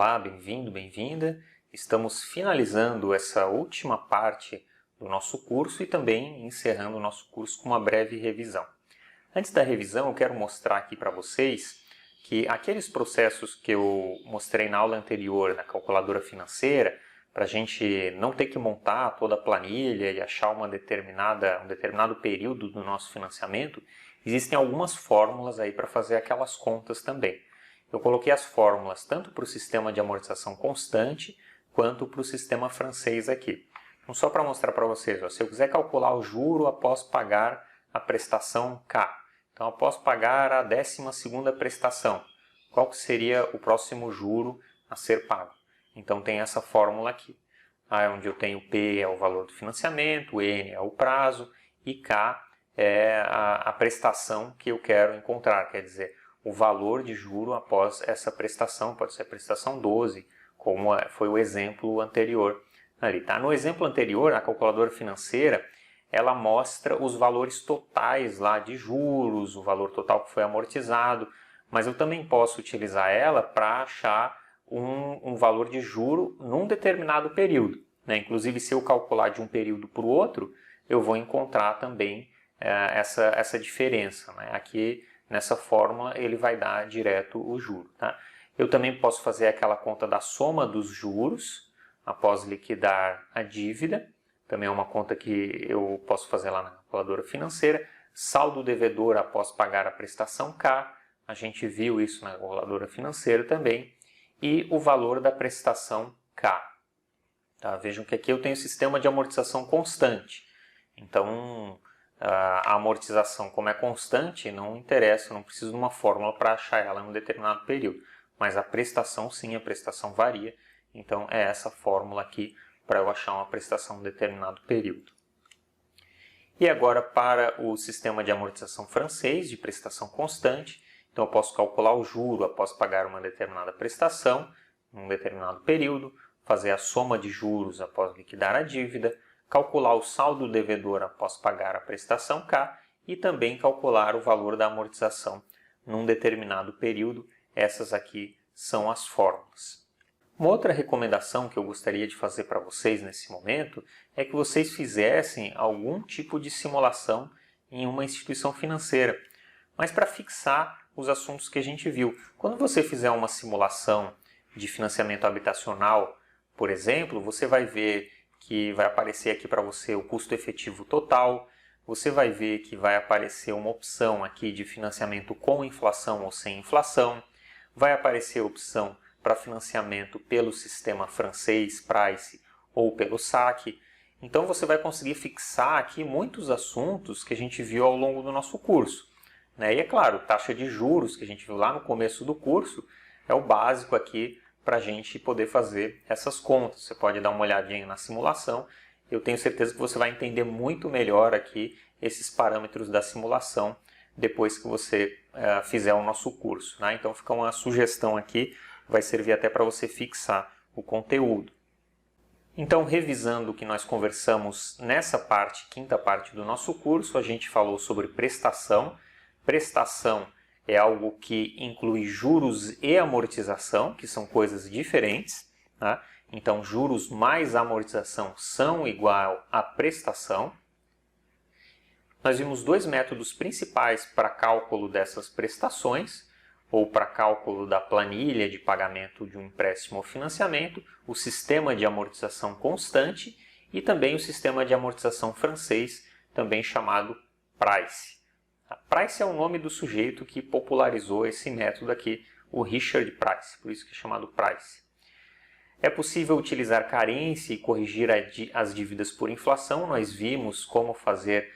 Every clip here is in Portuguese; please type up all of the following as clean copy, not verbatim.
Olá, bem-vindo, bem-vinda. Estamos finalizando essa última parte do nosso curso e também encerrando o nosso curso com uma breve revisão. Antes da revisão, eu quero mostrar aqui para vocês que aqueles processos que eu mostrei na aula anterior, na calculadora financeira, para a gente não ter que montar toda a planilha e achar um determinado período do nosso financiamento, existem algumas fórmulas aí para fazer aquelas contas também. Eu coloquei as fórmulas tanto para o sistema de amortização constante quanto para o sistema francês aqui. Então, só para mostrar para vocês, se eu quiser calcular o juro após pagar a prestação K, então após pagar a 12ª prestação, qual que seria o próximo juro a ser pago? Então tem essa fórmula aqui, onde eu tenho P é o valor do financiamento, N é o prazo e K é a prestação que eu quero encontrar, quer dizer, o valor de juro após essa prestação, pode ser a prestação 12, como foi o exemplo anterior ali, tá? No exemplo anterior, a calculadora financeira, ela mostra os valores totais lá de juros, o valor total que foi amortizado, mas eu também posso utilizar ela para achar um valor de juro num determinado período, né? Inclusive, se eu calcular de um período para o outro, eu vou encontrar também essa diferença, né? Aqui, nessa fórmula, ele vai dar direto o juro, tá? Eu também posso fazer aquela conta da soma dos juros após liquidar a dívida. Também é uma conta que eu posso fazer lá na calculadora financeira. Saldo devedor após pagar a prestação K. A gente viu isso na calculadora financeira também. E o valor da prestação K. Tá? Vejam que aqui eu tenho sistema de amortização constante. Então, a amortização, como é constante, não interessa, eu não preciso de uma fórmula para achar ela em um determinado período. Mas a prestação, sim, a prestação varia. Então, é essa fórmula aqui para eu achar uma prestação em um determinado período. E agora, para o sistema de amortização francês, de prestação constante, então eu posso calcular o juro após pagar uma determinada prestação, em um determinado período, fazer a soma de juros após liquidar a dívida, calcular o saldo devedor após pagar a prestação K e também calcular o valor da amortização num determinado período. Essas aqui são as fórmulas. Uma outra recomendação que eu gostaria de fazer para vocês nesse momento é que vocês fizessem algum tipo de simulação em uma instituição financeira, mas para fixar os assuntos que a gente viu. Quando você fizer uma simulação de financiamento habitacional, por exemplo, você vai ver que vai aparecer aqui para você o custo efetivo total, você vai ver que vai aparecer uma opção aqui de financiamento com inflação ou sem inflação, vai aparecer a opção para financiamento pelo sistema francês, Price, ou pelo saque. Então você vai conseguir fixar aqui muitos assuntos que a gente viu ao longo do nosso curso, né? E é claro, taxa de juros que a gente viu lá no começo do curso é o básico aqui para a gente poder fazer essas contas. Você pode dar uma olhadinha na simulação. Eu tenho certeza que você vai entender muito melhor aqui esses parâmetros da simulação depois que você fizer o nosso curso, né? Então fica uma sugestão aqui, vai servir até para você fixar o conteúdo. Então, revisando o que nós conversamos nessa parte, quinta parte do nosso curso, a gente falou sobre prestação. Prestação é algo que inclui juros e amortização, que são coisas diferentes, tá? Então, juros mais amortização são igual a prestação. Nós vimos dois métodos principais para cálculo dessas prestações, ou para cálculo da planilha de pagamento de um empréstimo ou financiamento, o sistema de amortização constante e também o sistema de amortização francês, também chamado Price. A Price é o nome do sujeito que popularizou esse método aqui, o Richard Price, por isso que é chamado Price. É possível utilizar carência e corrigir as dívidas por inflação. Nós vimos como fazer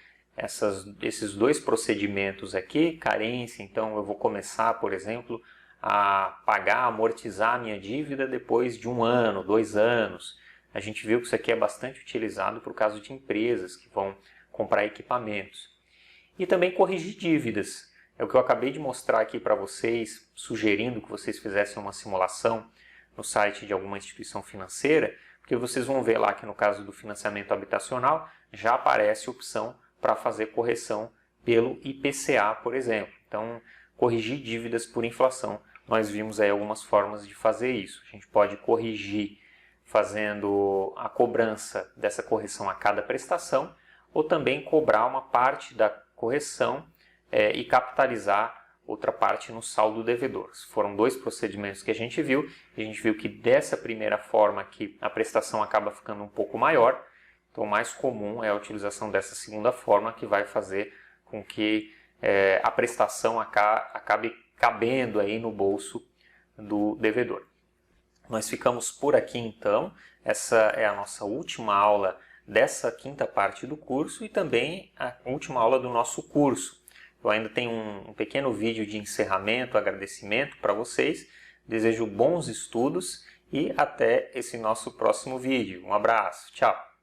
esses dois procedimentos aqui, carência, então eu vou começar, por exemplo, a amortizar a minha dívida depois de 1 ano, 2 anos. A gente viu que isso aqui é bastante utilizado por caso de empresas que vão comprar equipamentos. E também corrigir dívidas. É o que eu acabei de mostrar aqui para vocês, sugerindo que vocês fizessem uma simulação no site de alguma instituição financeira, porque vocês vão ver lá que no caso do financiamento habitacional já aparece a opção para fazer correção pelo IPCA, por exemplo. Então, corrigir dívidas por inflação nós vimos aí algumas formas de fazer isso. A gente pode corrigir fazendo a cobrança dessa correção a cada prestação, ou também cobrar uma parte da correção e capitalizar outra parte no saldo devedor. Foram dois procedimentos que a gente viu, e a gente viu que dessa primeira forma aqui a prestação acaba ficando um pouco maior, então o mais comum é a utilização dessa segunda forma, que vai fazer com que a prestação acabe cabendo aí no bolso do devedor. Nós ficamos por aqui então, essa é a nossa última aula dessa quinta parte do curso e também a última aula do nosso curso. Eu ainda tenho um pequeno vídeo de encerramento, agradecimento para vocês, desejo bons estudos e até esse nosso próximo vídeo. Um abraço, tchau!